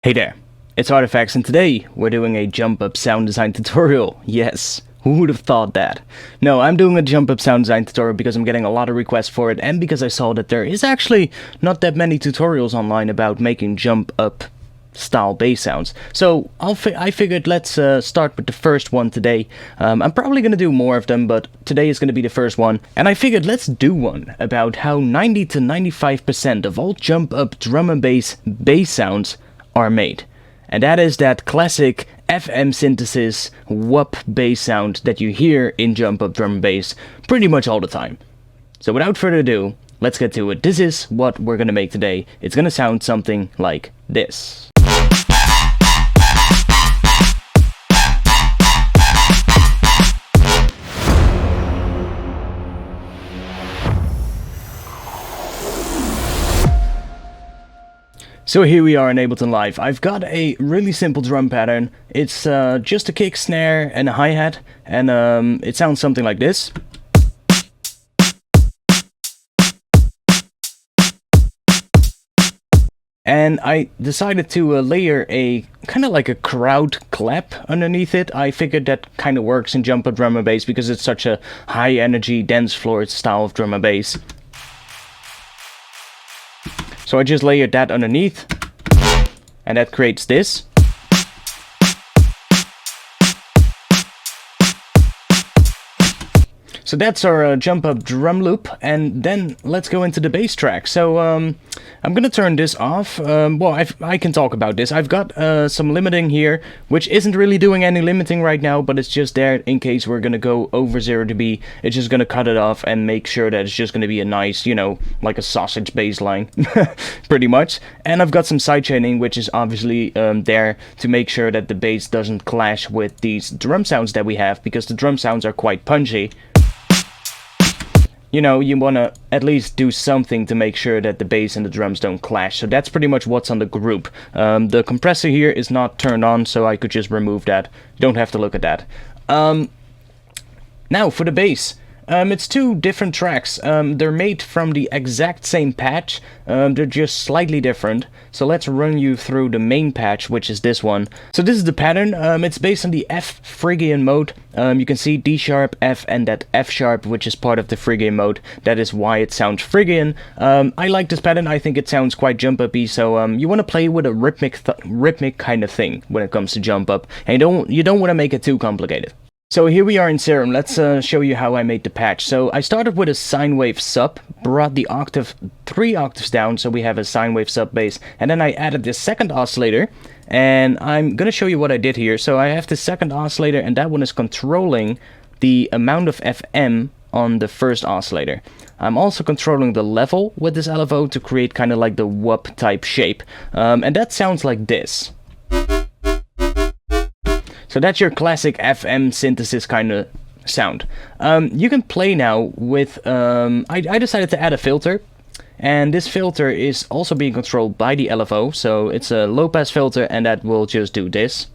Hey there, it's ARTFX and today we're doing a jump up sound design tutorial. Yes, who would have thought that? No, I'm doing a jump up sound design tutorial because I'm getting a lot of requests for it and because I saw that there is actually not that many tutorials online about making jump up style bass sounds. So I figured let's start with the first one today. I'm probably going to do more of them, but today is going to be the first one. And I figured let's do one about how 90 to 95% of all jump up drum and bass sounds are made. And that is that classic FM synthesis whoop bass sound that you hear in jump up drum and bass pretty much all the time. So without further ado, let's get to it. This is what we're gonna make today. It's gonna sound something like this. So here we are in Ableton Live. I've got a really simple drum pattern. It's just a kick, snare, and a hi-hat, and it sounds something like this. And I decided to layer a kind of like a crowd clap underneath it. I figured that kind of works in jump up drum and bass because it's such a high energy, dance floor style of drum and bass. So I just layered that underneath, and that creates this. So that's our jump up drum loop, and then let's go into the bass track. So I'm gonna turn this off. Well, I can talk about this. I've got some limiting here, which isn't really doing any limiting right now, but it's just there in case we're gonna go over 0 dB. It's just gonna cut it off and make sure that it's just gonna be a nice, you know, like a sausage bass line, pretty much. And I've got some sidechaining, which is obviously there to make sure that the bass doesn't clash with these drum sounds that we have, because the drum sounds are quite punchy. You know, you want to at least do something to make sure that the bass and the drums don't clash. So that's pretty much what's on the group. The compressor here is not turned on, so I could just remove that. You don't have to look at that. Now for the bass. It's two different tracks. They're made from the exact same patch. They're just slightly different. So let's run you through the main patch, which is this one. So this is the pattern. It's based on the F Phrygian mode. You can see D sharp, F, and that F sharp, which is part of the Phrygian mode. That is why it sounds Phrygian. I like this pattern. I think it sounds quite jump uppy. So you want to play with a rhythmic kind of thing when it comes to jump up, and you don't want to make it too complicated. So here we are in Serum. Let's show you how I made the patch. So I started with a sine wave sub, brought the octave 3 octaves down, so we have a sine wave sub bass, and then I added this second oscillator, and I'm gonna show you what I did here. So I have the second oscillator, and that one is controlling the amount of FM on the first oscillator. I'm also controlling the level with this LFO to create kind of like the whoop type shape, and that sounds like this. So that's your classic FM synthesis kind of sound. You can play now with, I decided to add a filter, and this filter is also being controlled by the LFO, so it's a low pass filter, and that will just do this.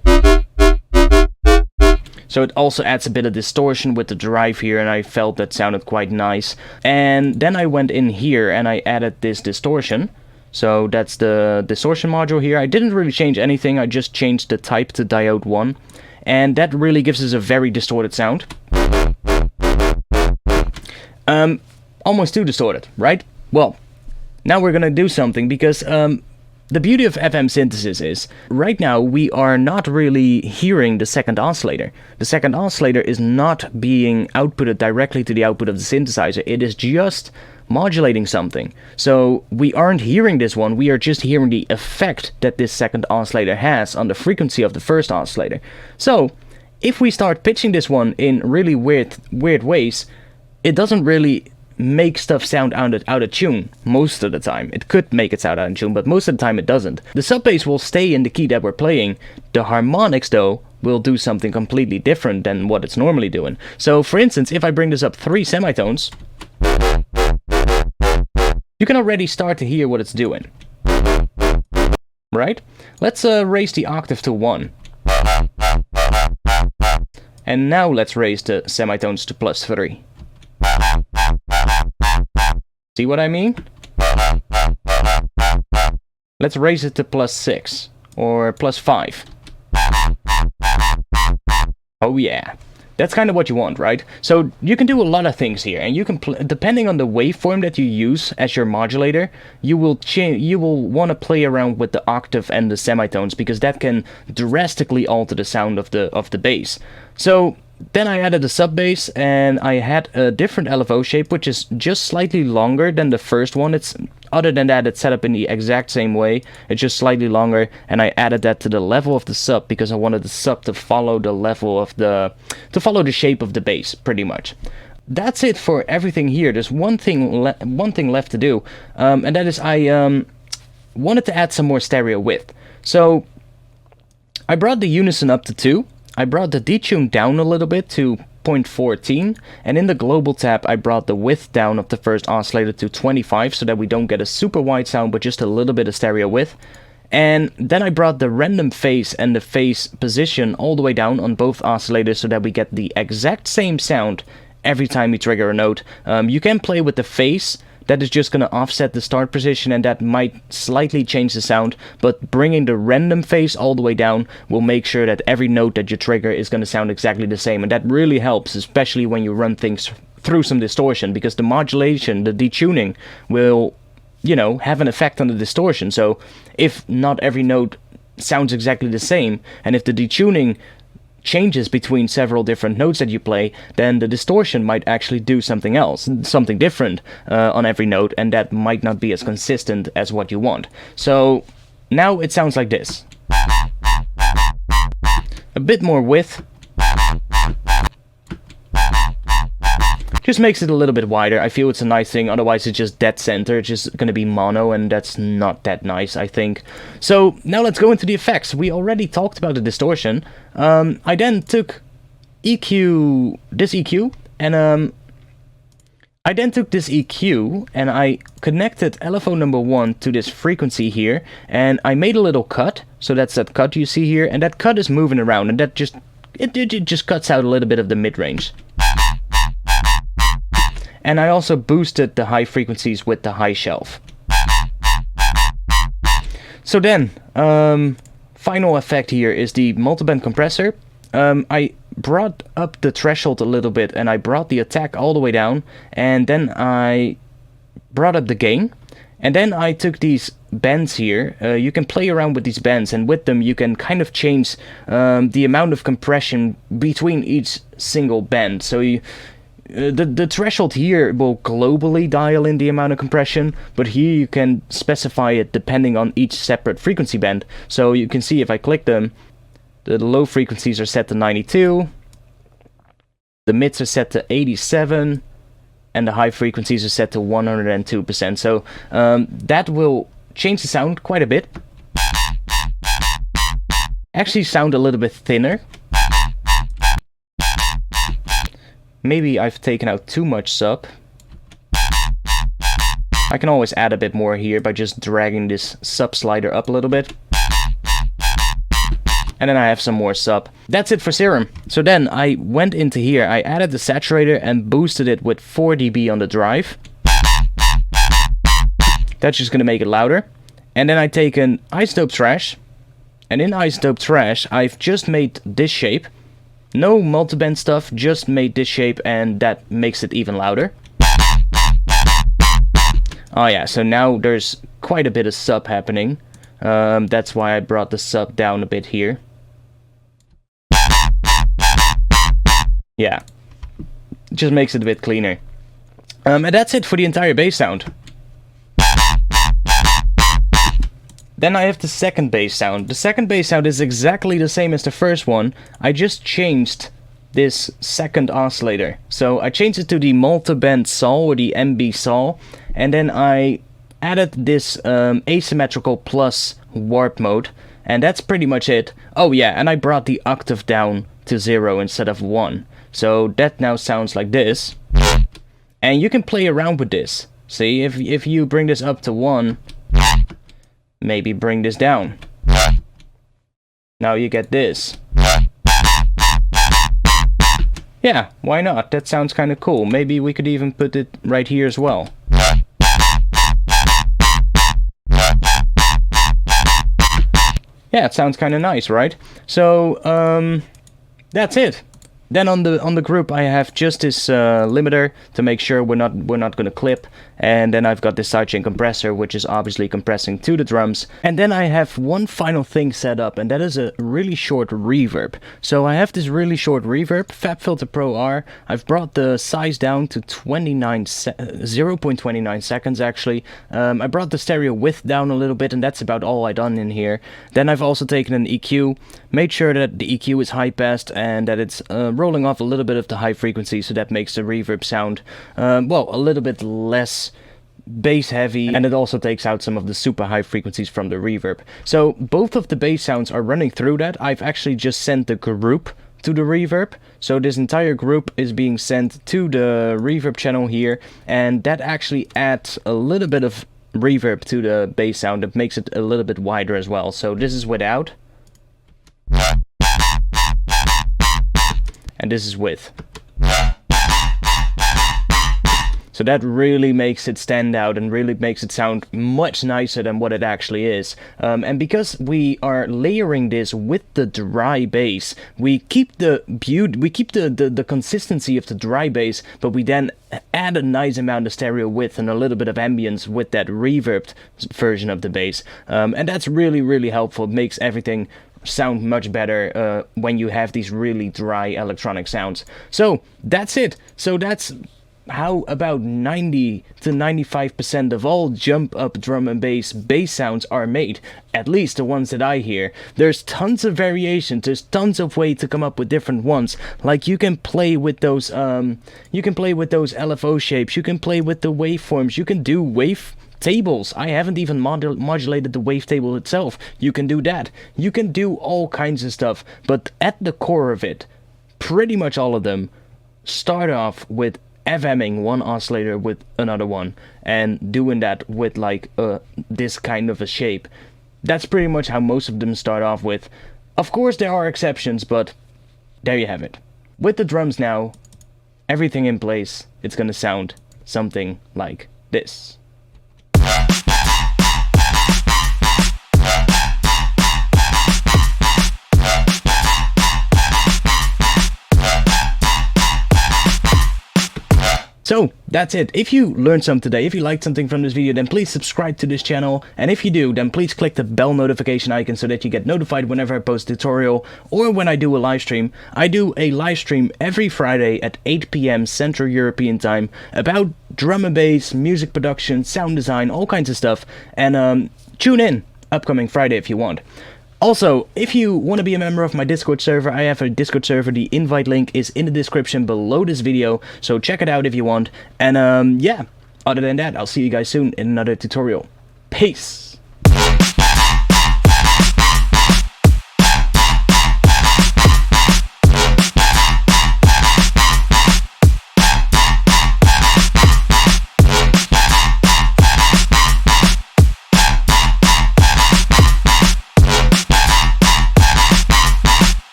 So it also adds a bit of distortion with the drive here, and I felt that sounded quite nice. And then I went in here and I added this distortion. So that's the distortion module here. I didn't really change anything, I just changed the type to diode 1. And that really gives us a very distorted sound. Almost too distorted, right? Well, now we're gonna do something, because the beauty of FM synthesis is, right now we are not really hearing the second oscillator. The second oscillator is not being outputted directly to the output of the synthesizer. It is just modulating something. So we aren't hearing this one, we are just hearing the effect that this second oscillator has on the frequency of the first oscillator. So if we start pitching this one in really weird ways, it doesn't really make stuff sound out of tune most of the time. It could make it sound out of tune, but most of the time it doesn't. The sub bass will stay in the key that we're playing. The harmonics though will do something completely different than what it's normally doing. So for instance, if I bring this up 3 semitones, you can already start to hear what it's doing, right? Let's raise the octave to 1. And now let's raise the semitones to +3. See what I mean? Let's raise it to +6. or +5. Oh yeah. That's kind of what you want, right? So you can do a lot of things here, and you can, depending on the waveform that you use as your modulator, you will want to play around with the octave and the semitones, because that can drastically alter the sound of the bass. So then I added a sub bass, and I had a different LFO shape, which is just slightly longer than the first one. Other than that, it's set up in the exact same way. It's just slightly longer, and I added that to the level of the sub because I wanted the sub to follow the level of the shape of the bass, pretty much. That's it for everything here. There's one thing left to do, and that is I wanted to add some more stereo width. So I brought the unison up to 2. I brought the detune down a little bit to 0.14, and in the global tab I brought the width down of the first oscillator to 25 so that we don't get a super wide sound but just a little bit of stereo width. And then I brought the random phase and the phase position all the way down on both oscillators so that we get the exact same sound every time you trigger a note. You can play with the phase. That is just going to offset the start position, and that might slightly change the sound, but bringing the random phase all the way down will make sure that every note that you trigger is going to sound exactly the same, and that really helps, especially when you run things through some distortion, because the modulation, the detuning, will, you know, have an effect on the distortion. So if not every note sounds exactly the same, and if the detuning changes between several different notes that you play, then the distortion might actually do something else, something different on every note, and that might not be as consistent as what you want. So now it sounds like this. A bit more width. Just makes it a little bit wider. I feel it's a nice thing, otherwise it's just dead center, it's just gonna be mono, and that's not that nice, I think. So now let's go into the effects. We already talked about the distortion. I then took this EQ, and I connected LFO number 1 to this frequency here, and I made a little cut. So that's that cut you see here, and that cut is moving around, and that just it just cuts out a little bit of the mid-range. And I also boosted the high frequencies with the high shelf. So then, final effect here is the Multiband Compressor. I brought up the threshold a little bit, and I brought the attack all the way down, and then I brought up the gain. And then I took these bends here. You can play around with these bends, and with them you can kind of change the amount of compression between each single bend. So the threshold here will globally dial in the amount of compression, but here you can specify it depending on each separate frequency band. So you can see if I click them, the low frequencies are set to 92, the mids are set to 87, and the high frequencies are set to 102%. So that will change the sound quite a bit. Actually sound a little bit thinner. Maybe I've taken out too much sub. I can always add a bit more here by just dragging this sub slider up a little bit. And then I have some more sub. That's it for Serum. So then I went into here, I added the saturator and boosted it with 4 dB on the drive. That's just gonna make it louder. And then I take an isotope trash. And in isotope trash, I've just made this shape. No multiband stuff, just made this shape, and that makes it even louder. Oh yeah, so now there's quite a bit of sub happening. That's why I brought the sub down a bit here. Yeah, just makes it a bit cleaner. And that's it for the entire bass sound. Then I have the second bass sound. The second bass sound is exactly the same as the first one. I just changed this second oscillator. So I changed it to the multiband saw, or the MB saw, and then I added this asymmetrical plus warp mode, and that's pretty much it. Oh yeah, and I brought the octave down to 0 instead of 1. So that now sounds like this. And you can play around with this. See, if you bring this up to 1, maybe bring this down. Now you get this. Yeah, why not? That sounds kind of cool. Maybe we could even put it right here as well. yeah, it sounds kind of nice, right? So that's it. Then on the group I have just this limiter to make sure we're not gonna clip, and then I've got this sidechain compressor, which is obviously compressing to the drums. And then I have one final thing set up, and that is a really short reverb. So I have this really short reverb, FabFilter Pro R. I've brought the size down to 0.29 seconds actually. I brought the stereo width down a little bit, and that's about all I done in here. Then I've also taken an EQ, made sure that the EQ is high passed and that it's rolling off a little bit of the high frequency, so that makes the reverb sound, well, a little bit less bass heavy, and it also takes out some of the super high frequencies from the reverb. So both of the bass sounds are running through that. I've actually just sent the group to the reverb, so this entire group is being sent to the reverb channel here, and that actually adds a little bit of reverb to the bass sound. It makes it a little bit wider as well. So this is without, and this is with. So that really makes it stand out and really makes it sound much nicer than what it actually is. And because we are layering this with the dry bass, we keep the beauty, we keep the consistency of the dry bass, but we then add a nice amount of stereo width and a little bit of ambience with that reverbed version of the bass. And that's really helpful. It makes everything sound much better when you have these really dry electronic sounds. So that's it. So that's how about 90 to 95% of all jump up drum and bass sounds are made, at least the ones that I hear. There's tons of variations, there's tons of ways to come up with different ones. Like you can play with those LFO shapes, you can play with the waveforms, you can do wave tables. I haven't even modulated the wavetable itself. You can do that. You can do all kinds of stuff, but at the core of it, pretty much all of them start off with FMing one oscillator with another one and doing that with like this kind of a shape. That's pretty much how most of them start off with. Of course there are exceptions, but there you have it. With the drums now, everything in place, it's gonna sound something like this. So that's it. If you learned something today, if you liked something from this video, then please subscribe to this channel. And if you do, then please click the bell notification icon so that you get notified whenever I post a tutorial or when I do a live stream. I do a live stream every Friday at 8 PM Central European time about drum and bass, music production, sound design, all kinds of stuff. And tune in upcoming Friday if you want. Also, if you want to be a member of my Discord server, I have a Discord server. The invite link is in the description below this video, so check it out if you want. And yeah, other than that, I'll see you guys soon in another tutorial. Peace!